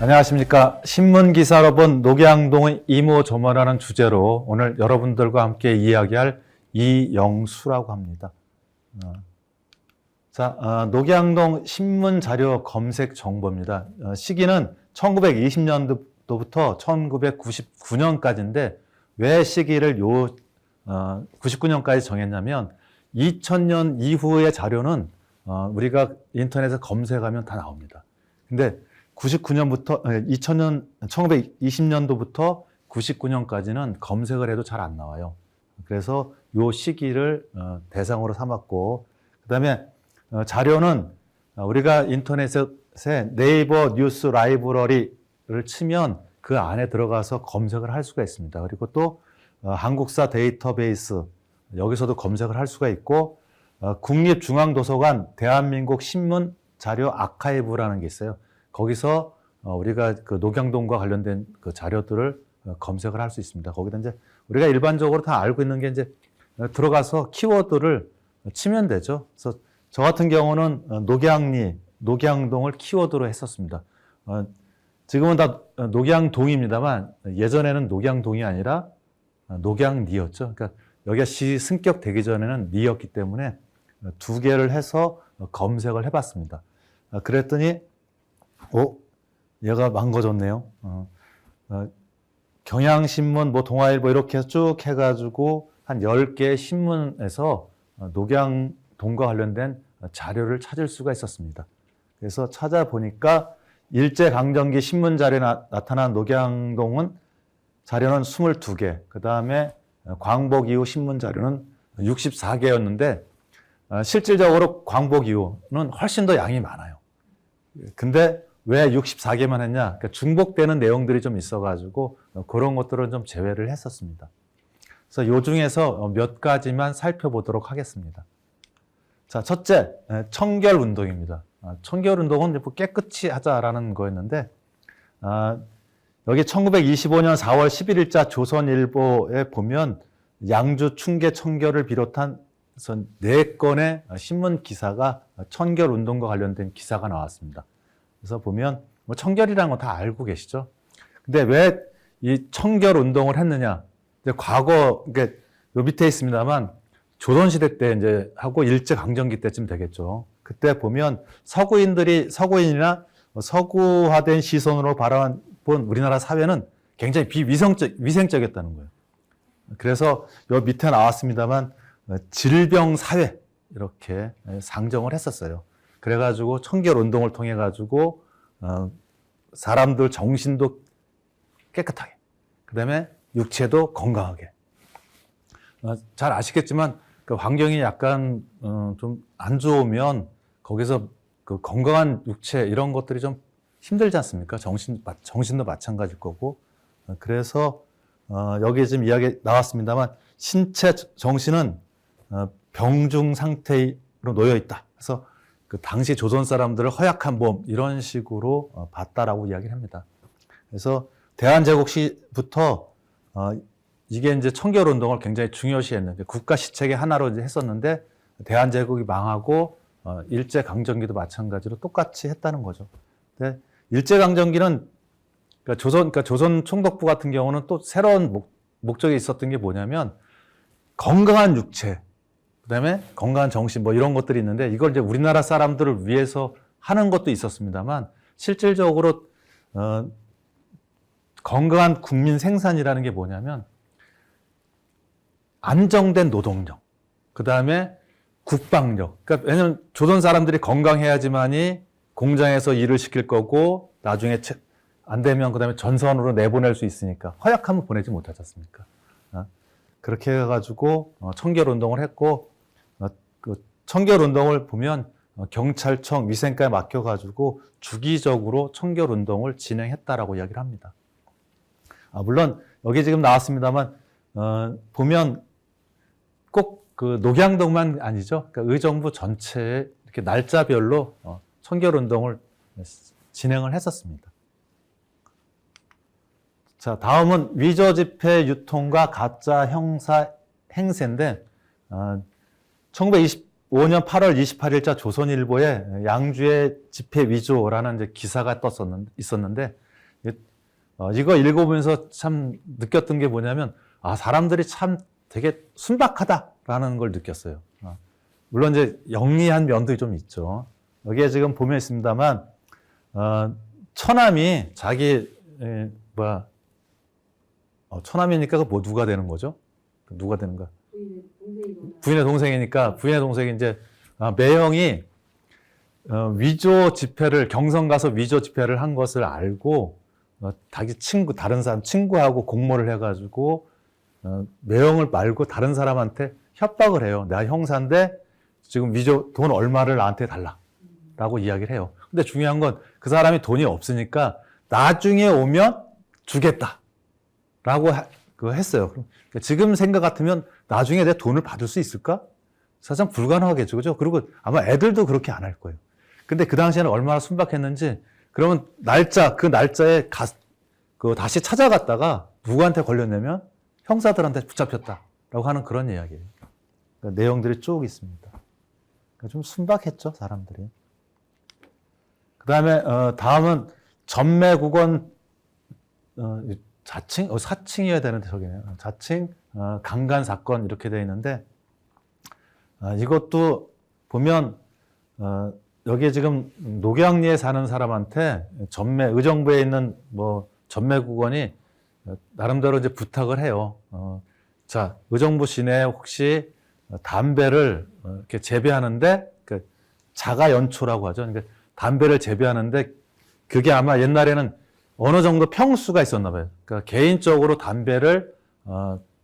안녕하십니까. 신문기사로 본 녹양동의 이모저모라는 주제로 오늘 여러분들과 함께 이야기할 이영수라고 합니다. 녹양동 신문자료 검색 정보입니다. 시기는 1920년도부터 1999년까지인데 왜 시기를 99년까지 정했냐면 2000년 이후의 자료는 우리가 인터넷에 검색하면 다 나옵니다. 근데 1920년도부터 99년까지는 검색을 해도 잘 안 나와요. 그래서 이 시기를 대상으로 삼았고, 그 다음에 자료는 우리가 인터넷에 네이버 뉴스 라이브러리를 치면 그 안에 들어가서 검색을 할 수가 있습니다. 그리고 또 한국사 데이터베이스, 여기서도 검색을 할 수가 있고, 국립중앙도서관 대한민국 신문 자료 아카이브라는 게 있어요. 거기서 우리가 그 녹양동과 관련된 그 자료들을 검색을 할 수 있습니다. 거기다 이제 우리가 일반적으로 다 알고 있는 게 이제 들어가서 키워드를 치면 되죠. 그래서 저 같은 경우는 녹양동을 키워드로 했었습니다. 지금은 다 녹양동입니다만 예전에는 녹양동이 아니라 녹양리였죠. 그러니까 여기가 시 승격되기 전에는 리였기 때문에 두 개를 해서 검색을 해봤습니다. 그랬더니 얘가 망가졌네요. 경향신문, 동아일보 이렇게 쭉 해가지고 한 10개의 신문에서 녹양동과 관련된 자료를 찾을 수가 있었습니다. 그래서 찾아보니까 일제강점기 신문자료에 나타난 녹양동은 자료는 22개, 그 다음에 광복 이후 신문자료는 64개였는데 실질적으로 광복 이후는 훨씬 더 양이 많아요. 근데 왜 64개만 했냐? 그러니까 중복되는 내용들이 좀 있어가지고 그런 것들은 좀 제외를 했었습니다. 그래서 이 중에서 몇 가지만 살펴보도록 하겠습니다. 자, 첫째, 청결운동입니다. 청결운동은 깨끗이 하자라는 거였는데, 여기 1925년 4월 11일자 조선일보에 보면 양주 충계 청결을 비롯한 4건의 신문 기사가 청결운동과 관련된 기사가 나왔습니다. 그래서 보면 청결이라는 건 다 알고 계시죠? 근데 왜 이 청결운동을 했느냐? 이제 과거, 요 밑에 있습니다만 조선시대 때 이제 하고 일제강점기 때쯤 되겠죠. 그때 보면 서구인이나 서구화된 시선으로 바라본 우리나라 사회는 굉장히 위생적이었다는 거예요. 그래서 요 밑에 나왔습니다만 질병사회 이렇게 상정을 했었어요. 그래가지고 청결운동을 통해가지고 사람들 정신도 깨끗하게, 그 다음에 육체도 건강하게. 잘 아시겠지만 그 환경이 약간 좀 안 좋으면 거기서 그 건강한 육체 이런 것들이 좀 힘들지 않습니까? 정신도 마찬가지일 거고. 그래서 여기 지금 이야기 나왔습니다만 신체 정신은 병중 상태로 놓여 있다. 그래서 그 당시 조선 사람들을 허약한 몸 이런 식으로 봤다라고 이야기를 합니다. 그래서 대한제국 시부터 이게 이제 청결운동을 굉장히 중요시했는데 국가 시책의 하나로 이제 했었는데 대한제국이 망하고 일제강점기도 마찬가지로 똑같이 했다는 거죠. 근데 일제강점기는 그러니까 조선 총독부 같은 경우는 또 새로운 목적이 있었던 게 뭐냐면 건강한 육체, 그다음에 건강한 정신 이런 것들이 있는데 이걸 이제 우리나라 사람들을 위해서 하는 것도 있었습니다만 실질적으로 건강한 국민 생산이라는 게 뭐냐면 안정된 노동력, 그다음에 국방력. 그러니까 왜냐면 조선 사람들이 건강해야지만이 공장에서 일을 시킬 거고 나중에 안 되면 그다음에 전선으로 내보낼 수 있으니까 허약하면 보내지 못하지 않습니까? 그렇게 해가지고 청결운동을 했고 그 청결운동을 보면 경찰청 위생과에 맡겨가지고 주기적으로 청결운동을 진행했다라고 이야기를 합니다. 물론 여기 지금 나왔습니다만 보면 꼭 그 녹양동만 아니죠. 그러니까 의정부 전체에 이렇게 날짜별로 청결운동을 진행을 했었습니다. 자, 다음은 위조 지폐 유통과 가짜 형사 행세인데 1925년 8월 28일자 조선일보에 양주의 지폐 위조라는 이제 기사가 있었는데 이거 읽어보면서 참 느꼈던 게 뭐냐면, 사람들이 참 되게 순박하다라는 걸 느꼈어요. 물론 이제 영리한 면도 좀 있죠. 여기에 지금 보면 있습니다만, 처남이 자기, 처남이니까 그 누가 되는 거죠? 누가 되는 거야? 부인의 동생이니까, 부인의 동생이 이제, 매형이, 위조 집회를, 경성 가서 위조 집회를 한 것을 알고, 자기 친구, 다른 사람 친구하고 공모를 해가지고, 매형을 말고 다른 사람한테 협박을 해요. 내가 형사인데, 지금 위조 돈 얼마를 나한테 달라. 라고 이야기를 해요. 근데 중요한 건 그 사람이 돈이 없으니까, 나중에 오면 주겠다. 라고 했어요. 지금 생각 같으면 나중에 내 돈을 받을 수 있을까? 사실상 불가능하겠죠. 그죠? 그리고 아마 애들도 그렇게 안 할 거예요. 근데 그 당시에는 얼마나 순박했는지, 그러면 그 날짜에 다시 찾아갔다가 누구한테 걸렸냐면 형사들한테 붙잡혔다라고 하는 그런 이야기예요. 그러니까 내용들이 쭉 있습니다. 그러니까 좀 순박했죠, 사람들이. 그 다음에, 다음은 전매국원, 자칭? 사칭이어야 되는데 저기네요. 자칭, 강간 사건 이렇게 되어 있는데, 이것도 보면, 여기에 지금 녹양리에 사는 사람한테 의정부에 있는 전매국원이 나름대로 이제 부탁을 해요. 자, 의정부 시내에 혹시 담배를 이렇게 재배하는데, 자가연초라고 하죠. 그러니까 담배를 재배하는데, 그게 아마 옛날에는 어느 정도 평수가 있었나 봐요. 그러니까 개인적으로 담배를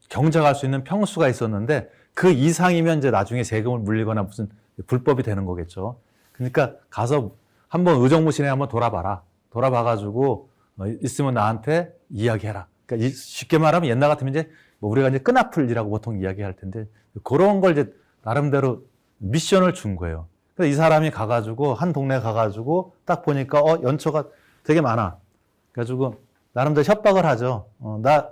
경작할 수 있는 평수가 있었는데, 그 이상이면 이제 나중에 세금을 물리거나 무슨 불법이 되는 거겠죠. 그러니까 가서 한번 의정부 시내에 한번 돌아봐라. 돌아봐가지고 있으면 나한테 이야기해라. 그러니까 쉽게 말하면 옛날 같으면 이제 우리가 이제 끈앞풀이라고 보통 이야기할 텐데, 그런 걸 이제 나름대로 미션을 준 거예요. 그래서 이 사람이 가가지고 한 동네 가가지고 딱 보니까 연초가 되게 많아. 그래가지고 나름대로 협박을 하죠. 나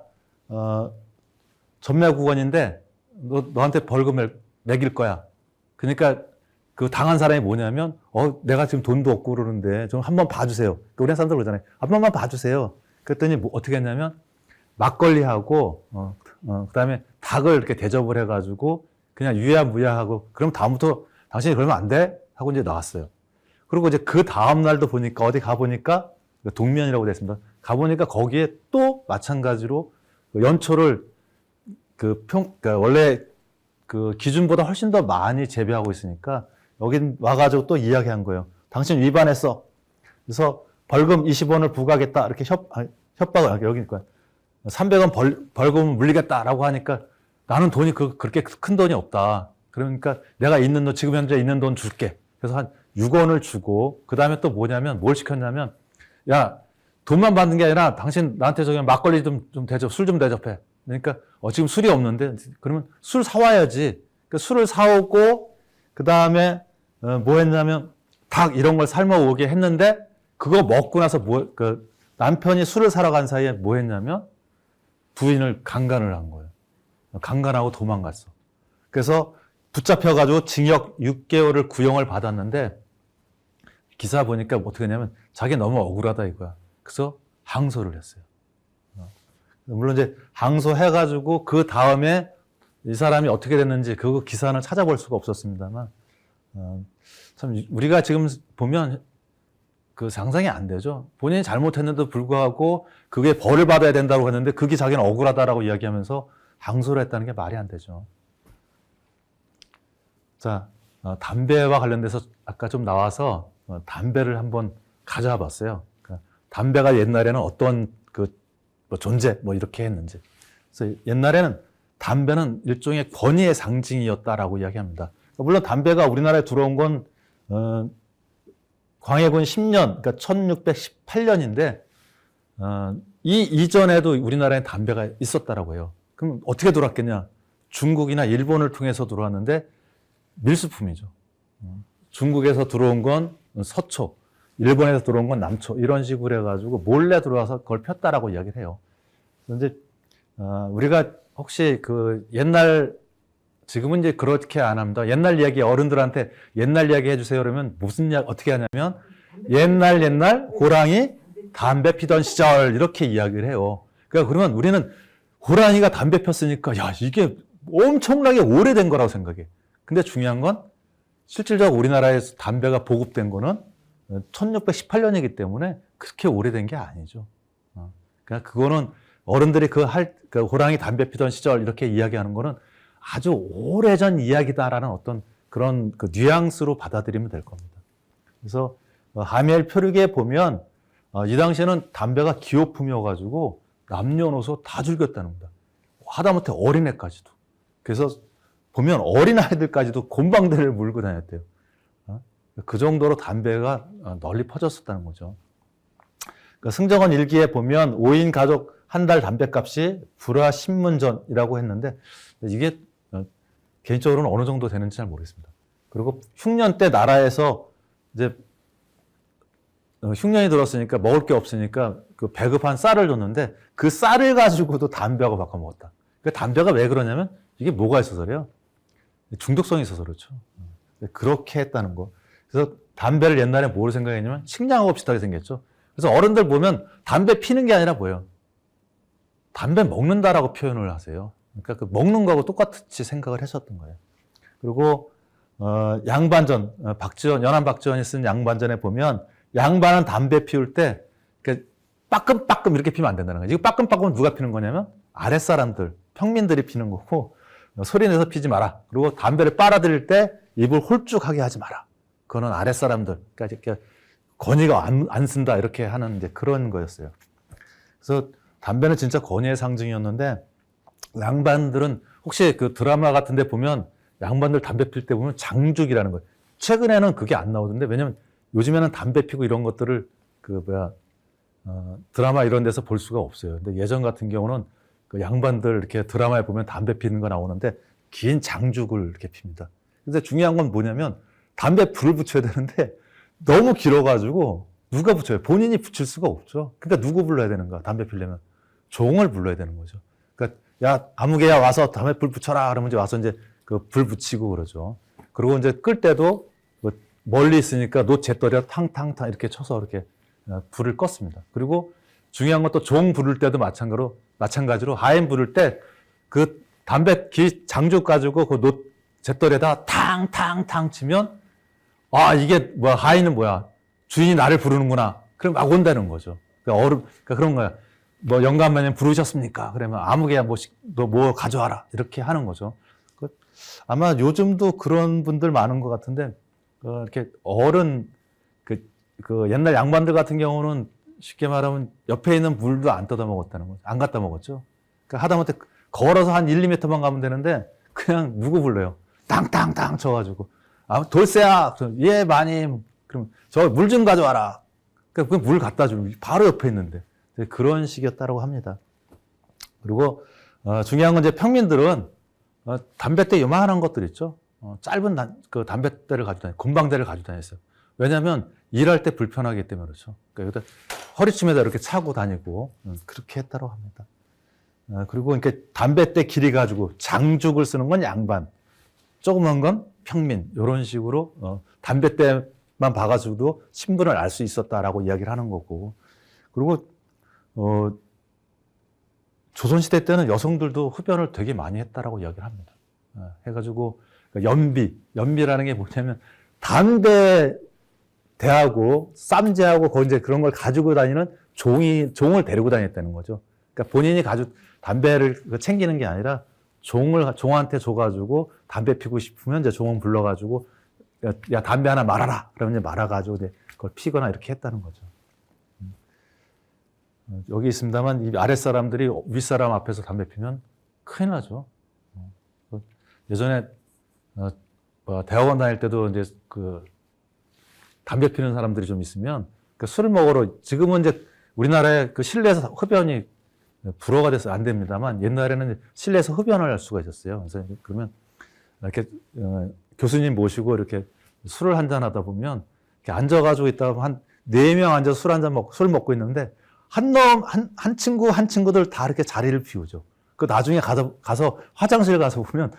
전매국원인데 너한테 벌금을 매길 거야. 그러니까 그 당한 사람이 뭐냐면 내가 지금 돈도 없고 그러는데 좀 한번 봐주세요. 그러니까 우리 사람들 그러잖아요. 한 번만 봐주세요. 그랬더니 어떻게 했냐면 막걸리하고 그다음에 닭을 이렇게 대접을 해가지고 그냥 유야무야하고, 그럼 다음부터 당신이 그러면 안 돼? 하고 이제 나왔어요. 그리고 이제 그 다음 날도 보니까 어디 가보니까 동면이라고 되어 있습니다. 가보니까 거기에 또 마찬가지로 연초를 그러니까 원래 그 기준보다 훨씬 더 많이 재배하고 있으니까 여기 와가지고 또 이야기한 거예요. 당신 위반했어. 그래서 벌금 20원을 부과하겠다. 이렇게 협박을, 여기니까 300원 벌금을 물리겠다라고 하니까 나는 돈이 그렇게 큰 돈이 없다. 그러니까 내가 지금 현재 있는 돈 줄게. 그래서 한 6원을 주고, 그 다음에 또 뭐냐면, 뭘 시켰냐면, 야, 돈만 받는 게 아니라 당신 나한테 저기 막걸리 좀 술 좀 대접해. 그러니까, 지금 술이 없는데, 그러면 술 사와야지. 그러니까 술을 사오고, 그 다음에, 뭐 했냐면, 닭 이런 걸 삶아 오게 했는데, 그거 먹고 나서 남편이 술을 사러 간 사이에 뭐 했냐면, 부인을 강간을 한 거예요. 강간하고 도망갔어. 그래서 붙잡혀가지고 징역 6개월을 구형을 받았는데, 기사 보니까 어떻게 했냐면 자기 너무 억울하다 이거야. 그래서 항소를 했어요. 물론 이제 항소해가지고 그 다음에 이 사람이 어떻게 됐는지 그 기사는 찾아볼 수가 없었습니다만, 참 우리가 지금 보면 그 상상이 안 되죠. 본인이 잘못했는데도 불구하고 그게 벌을 받아야 된다고 했는데 그게 자기는 억울하다라고 이야기하면서 항소를 했다는 게 말이 안 되죠. 자, 담배와 관련돼서 아까 좀 나와서 담배를 한번 가져와 봤어요. 그러니까 담배가 옛날에는 어떤 존재 이렇게 했는지. 그래서 옛날에는 담배는 일종의 권위의 상징이었다라고 이야기합니다. 물론 담배가 우리나라에 들어온 건 광해군 10년, 그러니까 1618년인데 이 이전에도 우리나라에 담배가 있었다라고 해요. 그럼 어떻게 들어왔겠냐? 중국이나 일본을 통해서 들어왔는데 밀수품이죠. 중국에서 들어온 건 서초, 일본에서 들어온 건 남초, 이런 식으로 해가지고 몰래 들어와서 그걸 폈다라고 이야기를 해요. 그런데 우리가 혹시 지금은 이제 그렇게 안 합니다. 옛날 이야기, 어른들한테 옛날 이야기 해주세요 그러면 무슨 이야기 어떻게 하냐면 옛날 호랑이 담배 피던 시절 이렇게 이야기를 해요. 그러니까 그러면 우리는 호랑이가 담배 폈으니까 야 이게 엄청나게 오래된 거라고 생각해. 근데 중요한 건 실질적으로 우리나라에서 담배가 보급된 거는 1618년이기 때문에 그렇게 오래된 게 아니죠. 그러니까 그거는 어른들이 그 호랑이 담배 피던 시절 이렇게 이야기하는 거는 아주 오래전 이야기다라는 어떤 그런 그 뉘앙스로 받아들이면 될 겁니다. 그래서 하멜 표류기에 보면 이 당시에는 담배가 기호품이어가지고 남녀노소 다 즐겼다는 겁니다. 하다못해 어린애까지도. 그래서 보면 어린아이들까지도 곰방대를 물고 다녔대요. 그 정도로 담배가 널리 퍼졌었다는 거죠. 그러니까 승정원 일기에 보면 5인 가족 한 달 담배값이 불화 신문전이라고 했는데 이게 개인적으로는 어느 정도 되는지 잘 모르겠습니다. 그리고 흉년 때 나라에서 이제 흉년이 들었으니까 먹을 게 없으니까 그 배급한 쌀을 줬는데 그 쌀을 가지고도 담배하고 바꿔 먹었다. 그 담배가 왜 그러냐면 이게 뭐가 있어서 그래요? 중독성이 있어서 그렇죠. 그렇게 했다는 거. 그래서 담배를 옛날에 뭐로 생각했냐면 식량하고 비슷하게 생겼죠. 그래서 어른들 보면 담배 피는 게 아니라 뭐예요? 담배 먹는다라고 표현을 하세요. 그러니까 그 먹는 거하고 똑같이 생각을 했었던 거예요. 그리고 양반전, 연안 박지원이 쓴 양반전에 보면 양반은 담배 피울 때 빠끔빠끔 이렇게 피면 안 된다는 거예요. 이거 빠끔빠끔은 누가 피는 거냐면 아랫사람들, 평민들이 피는 거고 소리 내서 피지 마라. 그리고 담배를 빨아들일 때 입을 홀쭉하게 하지 마라. 그거는 아랫사람들, 그러니까 이렇게 권위가 안 쓴다 이렇게 하는 이제 그런 거였어요. 그래서 담배는 진짜 권위의 상징이었는데 양반들은 혹시 그 드라마 같은 데 보면 양반들 담배 필 때 보면 장죽이라는 거예요. 최근에는 그게 안 나오던데 왜냐면 요즘에는 담배 피고 이런 것들을 드라마 이런 데서 볼 수가 없어요. 근데 예전 같은 경우는 그 양반들 이렇게 드라마에 보면 담배 피는 거 나오는데 긴 장죽을 이렇게 핍니다. 근데 중요한 건 뭐냐면 담배 불을 붙여야 되는데 너무 길어가지고 누가 붙여요? 본인이 붙일 수가 없죠. 그러니까 누구 불러야 되는가? 담배 피려면 종을 불러야 되는 거죠. 그러니까 야 아무개야 와서 담배 불 붙여라. 그러면 이제 와서 이제 그 불 붙이고 그러죠. 그리고 이제 끌 때도 멀리 있으니까 놋재떨이와 탕탕탕 이렇게 쳐서 이렇게 불을 껐습니다. 그리고 중요한 것도 종 부를 때도 마찬가지로 하인 부를 때 그 담배 장죽 가지고 그 놋재떨이에다 탕탕탕 치면 아 이게 뭐야 하인은 뭐야 주인이 나를 부르는구나. 그럼 막 온다는 거죠. 그러니까 그런 거야. 뭐 영감마님 부르셨습니까? 그러면 아무개야 너 뭐 가져와라 이렇게 하는 거죠. 아마 요즘도 그런 분들 많은 것 같은데 이렇게 어른 그 옛날 양반들 같은 경우는 쉽게 말하면 옆에 있는 물도 안 뜯어 먹었다는 거죠. 안 갖다 먹었죠. 그러니까 하다못해 걸어서 한 1, 2m만 가면 되는데 그냥 누구 불러요? 땅땅땅 쳐가지고 돌쇠야 예 마님 그럼 저 물 좀 가져와라. 그러니까 물 갖다 주면 바로 옆에 있는데 그런 식이었다고 합니다. 그리고 중요한 건 이제 평민들은 담뱃대 요만한 것들 있죠. 짧은 그 담뱃대를 가지고 다녔어요. 곰방대를 가지고 다녔어요. 왜냐하면 일할 때 불편하기 때문에 그렇죠. 그러니까 여기다 허리춤에다 이렇게 차고 다니고 그렇게 했다고 합니다. 그리고 이렇게 담뱃대 길이 가지고 장죽을 쓰는 건 양반, 조그만 건 평민 이런 식으로 담뱃대만 봐가지고도 신분을 알 수 있었다라고 이야기를 하는 거고. 그리고 조선시대 때는 여성들도 흡연을 되게 많이 했다라고 이야기를 합니다. 해가지고 연비라는 게 뭐냐면 담배 대하고 쌈재하고 거기 이제 그런 걸 가지고 다니는 종을 데리고 다녔다는 거죠. 그러니까 본인이 담배를 챙기는 게 아니라 종한테 줘가지고 담배 피고 싶으면 이제 종은 불러가지고 야 담배 하나 말아라. 그러면 이제 말아가지고 이제 그걸 피거나 이렇게 했다는 거죠. 여기 있습니다만 이 아랫사람들이 윗사람 앞에서 담배 피면 큰일 나죠. 예전에 대학원 다닐 때도 이제 그 담배 피는 사람들이 좀 있으면 그 술을 먹으러 지금은 이제 우리나라에 그 실내에서 흡연이 불허가 돼서 안 됩니다만 옛날에는 실내에서 흡연을 할 수가 있었어요. 그래서 그러면 이렇게 교수님 모시고 이렇게 술을 한잔 하다 보면 이렇게 앉아가지고 있다가 한 4명 앉아서 술 먹고 있는데 한 친구들 다 이렇게 자리를 비우죠. 그 나중에 가서 화장실 가서 보면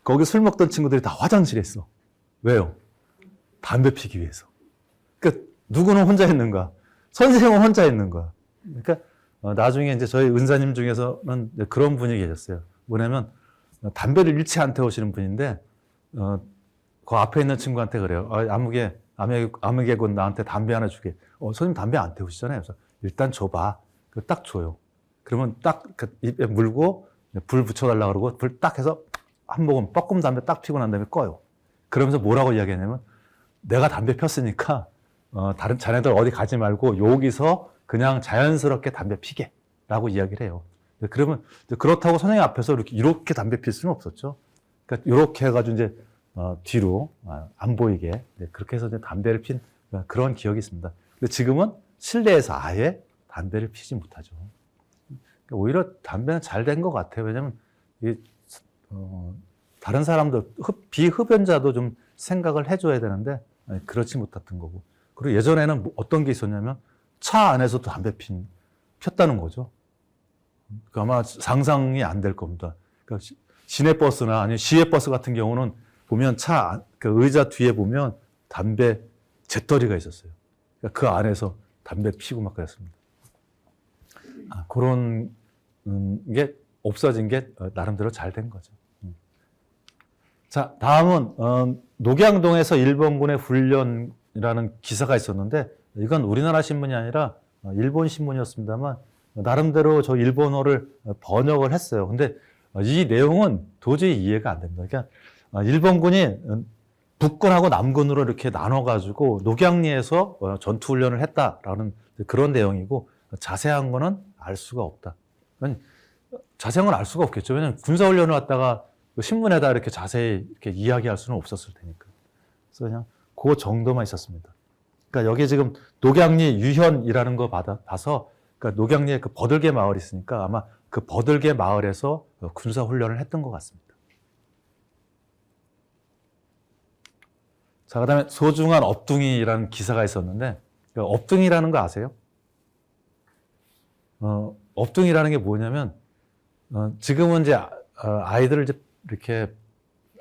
거기 술 먹던 친구들이 다 화장실에 있어. 왜요? 담배 피기 위해서. 그러니까 누구는 혼자 있는가? 선생님은 혼자 있는 거야. 그러니까 나중에 이제 저희 은사님 중에서는 그런 분이 계셨어요. 뭐냐면 담배를 일체 안 태우시는 분인데 그 앞에 있는 친구한테 그래요. 아무개 군 나한테 담배 하나 주게. 선생님 담배 안 태우시잖아요. 그래서 일단 줘봐. 딱 줘요. 그러면 딱 입에 물고 불 붙여달라 그러고 불 딱 해서 한 모금 뻐끔 담배 딱 피고 난 다음에 꺼요. 그러면서 뭐라고 이야기하냐면 내가 담배 폈으니까 다른 자네들 어디 가지 말고 여기서 그냥 자연스럽게 담배 피게 라고 이야기를 해요. 그러면 그렇다고 선생님 앞에서 이렇게 담배 필 수는 없었죠. 그러니까 이렇게 해가지고 이제 뒤로 안 보이게 그렇게 해서 이제 담배를 핀 그런 기억이 있습니다. 근데 지금은 실내에서 아예 담배를 피지 못하죠. 그러니까 오히려 담배는 잘 된 것 같아요. 왜냐하면 다른 사람들 비흡연자도 좀 생각을 해줘야 되는데 그렇지 못했던 거고. 그리고 예전에는 어떤 게 있었냐면 차 안에서도 담배 폈다는 거죠. 그러니까 아마 상상이 안 될 겁니다. 그러니까 시내버스나 아니면 시외버스 같은 경우는 보면 그 의자 뒤에 보면 담배 재떨이가 있었어요. 그러니까 그 안에서 담배 피고 막 그랬습니다. 그런 게 없어진 게 나름대로 잘 된 거죠. 자, 다음은 녹양동에서 일본군의 훈련이라는 기사가 있었는데 이건 우리나라 신문이 아니라 일본 신문이었습니다만 나름대로 저 일본어를 번역을 했어요. 근데 이 내용은 도저히 이해가 안 됩니다. 그러니까 일본군이 북군하고 남군으로 이렇게 나눠가지고 녹양리에서 전투훈련을 했다라는 그런 내용이고 자세한 거는 알 수가 없다. 자세한 건 알 수가 없겠죠. 왜냐하면 군사훈련을 왔다가 신문에다 이렇게 자세히 이렇게 이야기할 수는 없었을 테니까. 그래서 그냥 그 정도만 있었습니다. 그러니까 여기 지금 녹양리 유현이라는 거 봐서 그러니까 녹양리에 그 버들개 마을이 있으니까 아마 그 버들개 마을에서 군사훈련을 했던 것 같습니다. 자, 그 다음에 소중한 업둥이라는 기사가 있었는데 업둥이라는 거 아세요? 업둥이라는 게 뭐냐면 지금은 이제 아이들을 이제 이렇게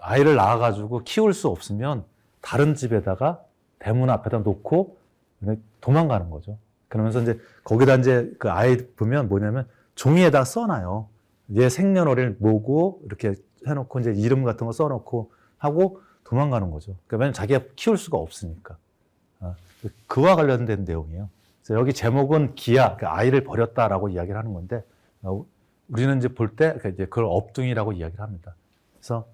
아이를 낳아가지고 키울 수 없으면 다른 집에다가 대문 앞에다 놓고 도망가는 거죠. 그러면서 이제 거기다 이제 그 아이 보면 뭐냐면 종이에다 써놔요. 얘 생년월일 뭐고 이렇게 해놓고 이제 이름 같은 거 써놓고 하고 도망가는 거죠. 그러니까 왜냐면 자기가 키울 수가 없으니까. 그와 관련된 내용이에요. 그래서 여기 제목은 기아, 그러니까 아이를 버렸다라고 이야기를 하는 건데 우리는 이제 볼 때 이제 그걸 업둥이라고 이야기를 합니다. 그래서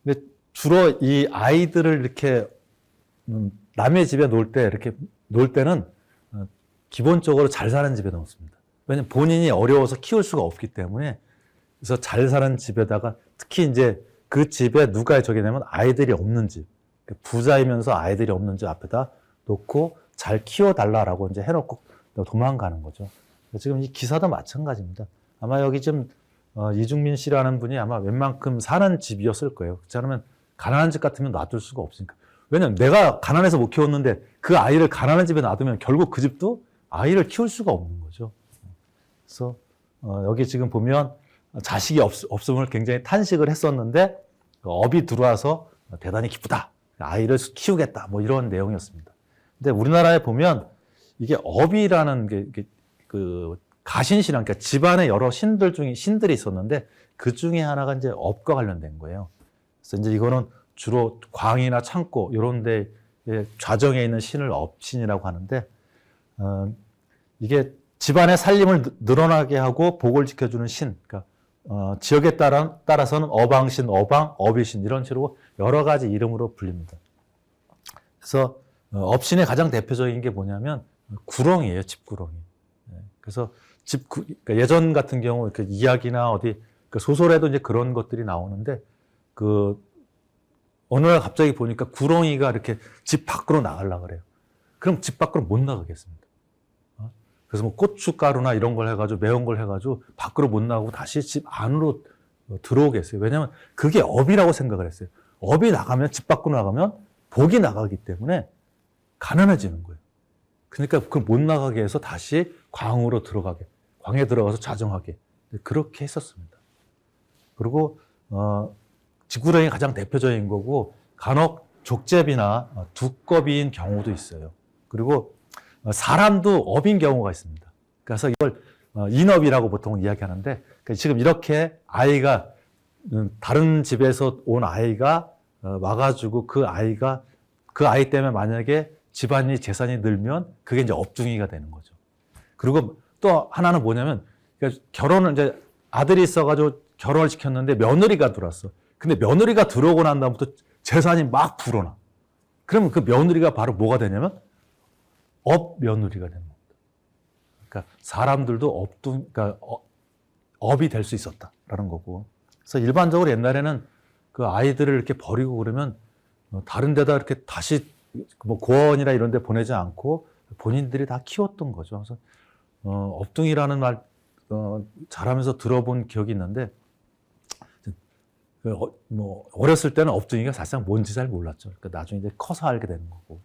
근데 주로 이 아이들을 이렇게 남의 집에 놓을 때는 기본적으로 잘 사는 집에 놓습니다. 왜냐면 본인이 어려워서 키울 수가 없기 때문에 그래서 잘 사는 집에다가 특히 이제 그 집에 누가 저기 되면 아이들이 없는 집, 부자이면서 아이들이 없는 집 앞에다 놓고 잘 키워달라라고 이제 해놓고 도망가는 거죠. 지금 이 기사도 마찬가지입니다. 아마 여기 좀 이중민 씨라는 분이 아마 웬만큼 사는 집이었을 거예요. 그렇지 않으면 가난한 집 같으면 놔둘 수가 없으니까. 왜냐면 내가 가난해서 못 키웠는데 그 아이를 가난한 집에 놔두면 결국 그 집도 아이를 키울 수가 없는 거죠. 그래서 여기 지금 보면 자식이 없음을 굉장히 탄식을 했었는데 업이 들어와서 대단히 기쁘다. 아이를 키우겠다. 뭐 이런 내용이었습니다. 근데 우리나라에 보면 이게 업이라는 게 그 가신신앙, 그러니까 집안에 여러 신들이 있었는데 그 중에 하나가 이제 업과 관련된 거예요. 그래서 이제 이거는 주로 광이나 창고 이런 데 좌정에 있는 신을 업신이라고 하는데 이게 집안의 살림을 늘어나게 하고 복을 지켜주는 신, 그러니까 지역에 따라서는 어방신, 어비신 이런 식으로 여러 가지 이름으로 불립니다. 그래서 업신의 가장 대표적인 게 뭐냐면 구렁이에요, 집구렁이. 그래서 그러니까 예전 같은 경우 그 이야기나 어디 그 소설에도 이제 그런 것들이 나오는데 어느 날 갑자기 보니까 구렁이가 이렇게 집 밖으로 나가려고 그래요. 그럼 집 밖으로 못 나가겠습니다. 그래서 뭐 고춧가루나 이런 걸 해가지고 매운 걸 해가지고 밖으로 못 나가고 다시 집 안으로 들어오겠어요. 왜냐하면 그게 업이라고 생각을 했어요. 업이 나가면 집 밖으로 나가면 복이 나가기 때문에 가난해지는 거예요. 그러니까 그걸 못 나가게 해서 다시 광으로 들어가게, 광에 들어가서 자정하게 그렇게 했었습니다. 그리고 집구렁이 가장 대표적인 거고 간혹 족제비나 두꺼비인 경우도 있어요. 그리고 사람도 업인 경우가 있습니다. 그래서 이걸 인업이라고 보통 이야기하는데, 지금 이렇게 아이가 다른 집에서 온 아이가 와가지고 그 아이 때문에 만약에 집안이 재산이 늘면 그게 이제 업둥이가 되는 거죠. 그리고 또 하나는 뭐냐면, 그러니까 결혼을 이제 아들이 있어가지고 결혼을 시켰는데 며느리가 들어왔어. 근데 며느리가 들어오고 난 다음부터 재산이 막 불어나. 그러면 그 며느리가 바로 뭐가 되냐면 업며느리가 되는 겁니다. 그러니까 사람들도 그러니까 업이 될 수 있었다라는 거고. 그래서 일반적으로 옛날에는 그 아이들을 이렇게 버리고 그러면 다른 데다 이렇게 다시 뭐 고아원이나 이런 데 보내지 않고 본인들이 다 키웠던 거죠. 그래서 업둥이라는 말 자라면서 들어본 기억이 있는데, 뭐 어렸을 때는 업둥이가 사실상 뭔지 잘 몰랐죠. 그러니까 나중에 이제 커서 알게 되는 거고.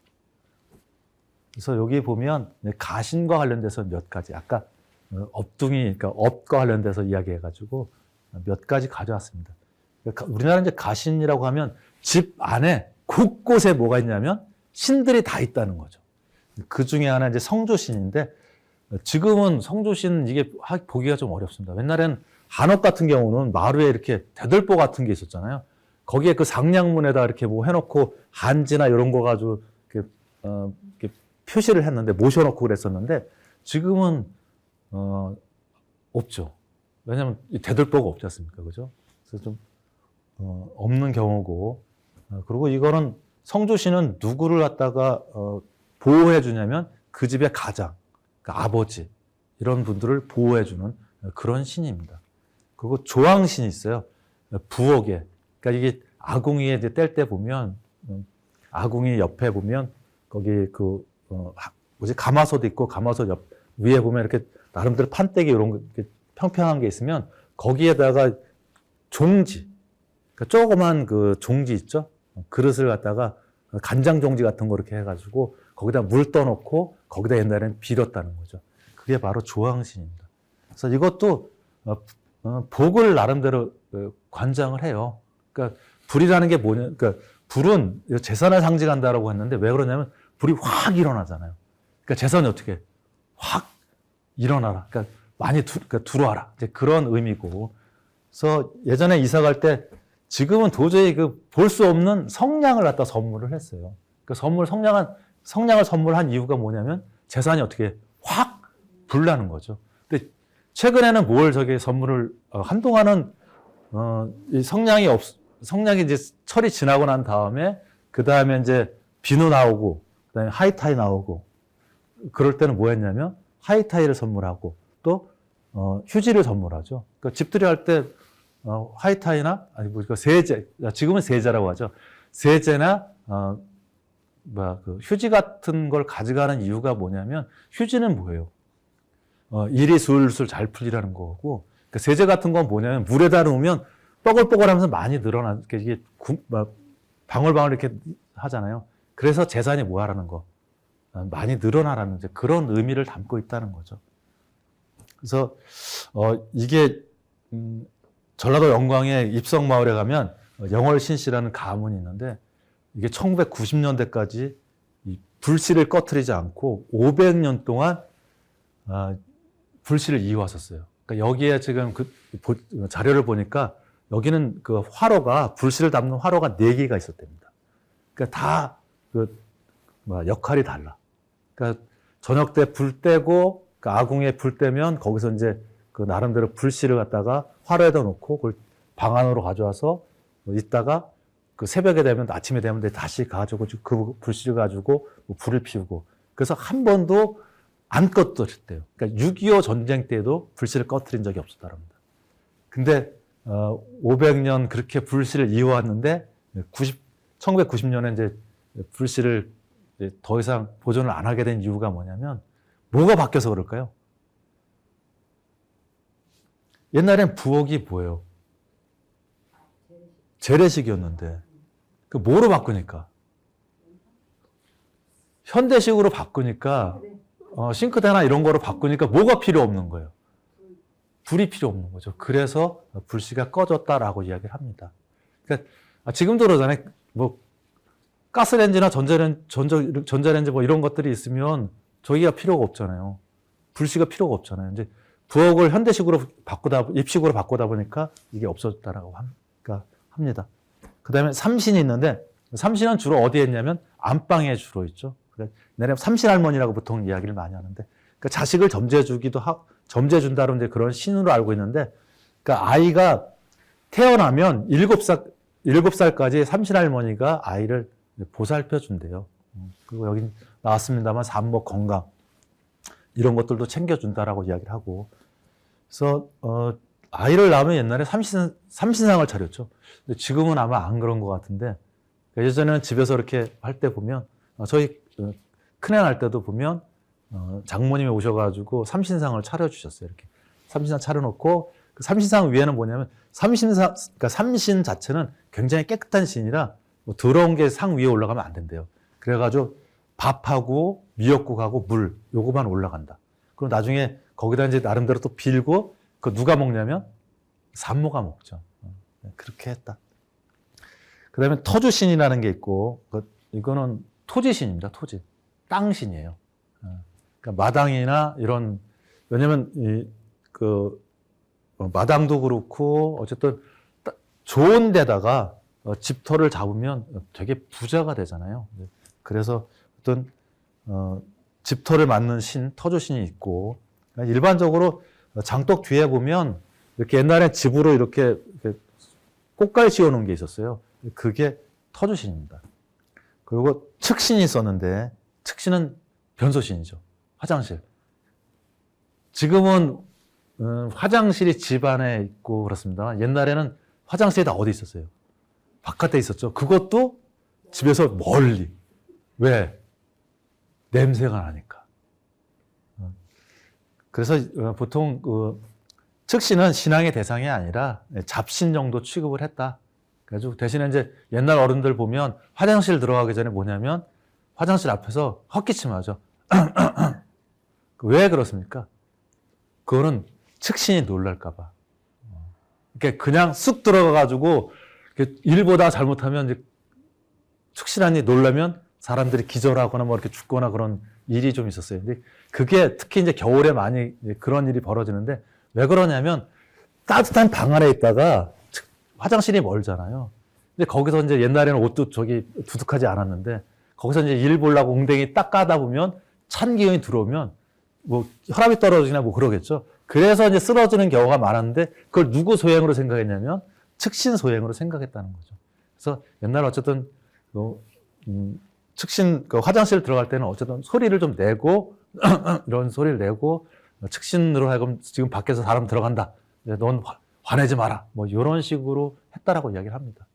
그래서 여기 보면 가신과 관련돼서 몇 가지, 아까 업둥이, 그러니까 업과 관련돼서 이야기해가지고 몇 가지 가져왔습니다. 그러니까 우리나라 이제 가신이라고 하면 집 안에 곳곳에 뭐가 있냐면 신들이 다 있다는 거죠. 그 중에 하나 이제 성조신인데, 지금은 성조신 이게 보기가 좀 어렵습니다. 옛날에는 한옥 같은 경우는 마루에 이렇게 대들보 같은 게 있었잖아요. 거기에 그 상량문에다 이렇게 뭐 해놓고 한지나 이런 거 가지고 이렇게 표시를 했는데, 모셔놓고 그랬었는데, 지금은 없죠. 왜냐하면 대들보가 없지 않습니까, 그죠? 그래서 좀 없는 경우고, 그리고 이거는 성조신은 누구를 갖다가 보호해 주냐면 그 집의 가장, 그러니까 아버지, 이런 분들을 보호해 주는 그런 신입니다. 그리고 조왕신이 있어요. 부엌에. 그러니까 이게 아궁이에 이제 뗄 때 보면, 아궁이 옆에 보면 거기 가마솥도 있고, 가마솥 옆 위에 보면 이렇게 나름대로 판때기 이런 거 이렇게 평평한 게 있으면 거기에다가 종지, 그러니까 조그만 그 종지 있죠? 그릇을 갖다가 간장 종지 같은 거 이렇게 해가지고 거기다 물 떠놓고 거기다 옛날에는 빌었다는 거죠. 그게 바로 조왕신입니다. 그래서 이것도 복을 나름대로 관장을 해요. 그러니까 불이라는 게 뭐냐, 그러니까 불은 재산을 상징한다라고 했는데 왜 그러냐면 불이 확 일어나잖아요. 그러니까 재산이 어떻게 확 일어나라. 그러니까 많이 그러니까 들어와라. 이제 그런 의미고. 그래서 예전에 이사 갈 때 지금은 도저히 볼 수 없는 성냥을 갖다 선물을 했어요. 그 성냥을 선물한 이유가 뭐냐면 재산이 어떻게 확 불나는 거죠. 근데 최근에는 선물을 한동안은 이 성냥이 이제 철이 지나고 난 다음에 그 다음에 이제 비누 나오고 그다음에 하이타이 나오고 그럴 때는 뭐 했냐면 하이타이를 선물하고 또 휴지를 선물하죠. 그러니까 집들이 할 때 하이타이나 세제, 지금은 세제라고 하죠. 세제나 그 휴지 같은 걸 가져가는 이유가 뭐냐면 휴지는 뭐예요? 일이 술술 잘 풀리라는 거고, 그러니까 세제 같은 건 뭐냐면 물에다 놓으면 뻐글뻐글하면서 많이 늘어나, 이게 방울방울 이렇게 하잖아요. 그래서 재산이 뭐하라는 거, 많이 늘어나라는 이제 그런 의미를 담고 있다는 거죠. 그래서 이게 전라도 영광의 입성마을에 가면 영월신씨라는 가문이 있는데 이게 1990년대까지 이 불씨를 꺼트리지 않고 500년 동안 불씨를 이어왔었어요. 그러니까 여기에 지금 자료를 보니까 여기는 그 화로가, 불씨를 담는 화로가 4개가 있었답니다. 그러니까 다 역할이 달라. 그러니까 저녁 때 불 떼고 그 아궁이에 불 떼면 거기서 이제 그 나름대로 불씨를 갖다가 화로에다 놓고 그걸 방 안으로 가져와서 있다가 그 새벽에 되면, 아침에 되면 다시 가지고 그 불씨를 가지고 불을 피우고, 그래서 한 번도 안 꺼뜨렸대요. 그러니까 6.25 전쟁 때도 불씨를 꺼뜨린 적이 없었다는 겁니다. 근데 500년 그렇게 불씨를 이어왔는데 1990년에 이제 불씨를 이제 더 이상 보존을 안 하게 된 이유가 뭐냐면 뭐가 바뀌어서 그럴까요? 옛날엔 부엌이 뭐예요? 재래식이었는데 그 뭐로 바꾸니까? 현대식으로 바꾸니까 싱크대나 이런 거로 바꾸니까 뭐가 필요 없는 거예요? 불이 필요 없는 거죠. 그래서 불씨가 꺼졌다라고 이야기를 합니다. 그러니까 지금도 그러잖아요. 뭐 가스레인지나 전자레인지 뭐 이런 것들이 있으면 저기가 필요가 없잖아요. 불씨가 필요가 없잖아요. 이제 부엌을 현대식으로 입식으로 바꾸다 보니까 이게 없어졌다라고 합니다. 그 다음에 삼신이 있는데, 삼신은 주로 어디에 있냐면 안방에 주로 있죠. 내가 삼신할머니라고 보통 이야기를 많이 하는데, 그러니까 자식을 점재준다로 이제 그런 신으로 알고 있는데, 그러니까 아이가 태어나면 7살까지 삼신할머니가 아이를 보살펴 준대요. 그리고 여기 나왔습니다만 산모 건강 이런 것들도 챙겨준다라고 이야기를 하고, 그래서 아이를 낳으면 옛날에 삼신상을 차렸죠. 근데 지금은 아마 안 그런 것 같은데, 예전에는 집에서 이렇게 할 때 보면, 저희 큰애 낳을 때도 보면 장모님이 오셔가지고 삼신상을 차려주셨어요. 이렇게 삼신상 차려놓고, 그 삼신상 위에는 뭐냐면 그러니까 삼신 자체는 굉장히 깨끗한 신이라 뭐 더러운 게 상 위에 올라가면 안 된대요. 그래가지고 밥하고 미역국하고 물 요거만 올라간다. 그럼 나중에 거기다 이제 나름대로 또 빌고, 그 누가 먹냐면 산모가 먹죠. 그렇게 했다. 그 다음에 터주신이라는 게 있고, 이거는 토지신입니다. 토지. 땅신이에요. 그러니까 마당이나 이런, 왜냐면 마당도 그렇고 어쨌든 좋은 데다가 집터를 잡으면 되게 부자가 되잖아요. 그래서 어떤 집터를 맡는 신, 터주신이 있고, 일반적으로 장독 뒤에 보면 이렇게 옛날에 집으로 이렇게 꽃갈 씌워놓은 게 있었어요. 그게 터주신입니다. 그리고 측신이 있었는데, 측신은 변소신이죠. 화장실. 지금은 화장실이 집 안에 있고 그렇습니다. 옛날에는 화장실이 다 어디 있었어요? 바깥에 있었죠. 그것도 집에서 멀리. 왜? 냄새가 나니까. 그래서 보통 측신은 신앙의 대상이 아니라 잡신 정도 취급을 했다. 그래서 대신에 이제 옛날 어른들 보면 화장실 들어가기 전에 뭐냐면 화장실 앞에서 헛기침하죠. 왜 그렇습니까? 그거는 측신이 놀랄까봐. 그러니까 그냥 쑥 들어가가지고 일보다 잘못하면 이제 측신하니 놀라면 사람들이 기절하거나 뭐 이렇게 죽거나 그런 일이 좀 있었어요. 근데 그게 특히 이제 겨울에 많이 그런 일이 벌어지는데, 왜 그러냐면 따뜻한 방 안에 있다가 화장실이 멀잖아요. 근데 거기서 이제 옛날에는 옷도 두둑하지 않았는데, 거기서 이제 일 보려고 웅덩이 딱 까다 보면 찬 기운이 들어오면 뭐 혈압이 떨어지나 뭐 그러겠죠. 그래서 이제 쓰러지는 경우가 많았는데, 그걸 누구 소행으로 생각했냐면 측신 소행으로 생각했다는 거죠. 그래서 옛날 어쨌든 측신 화장실 들어갈 때는 어쨌든 소리를 좀 내고 이런 소리를 내고, 측신으로 하여금 지금 밖에서 사람 들어간다, 넌 화내지 마라, 뭐 이런 식으로 했다라고 이야기를 합니다.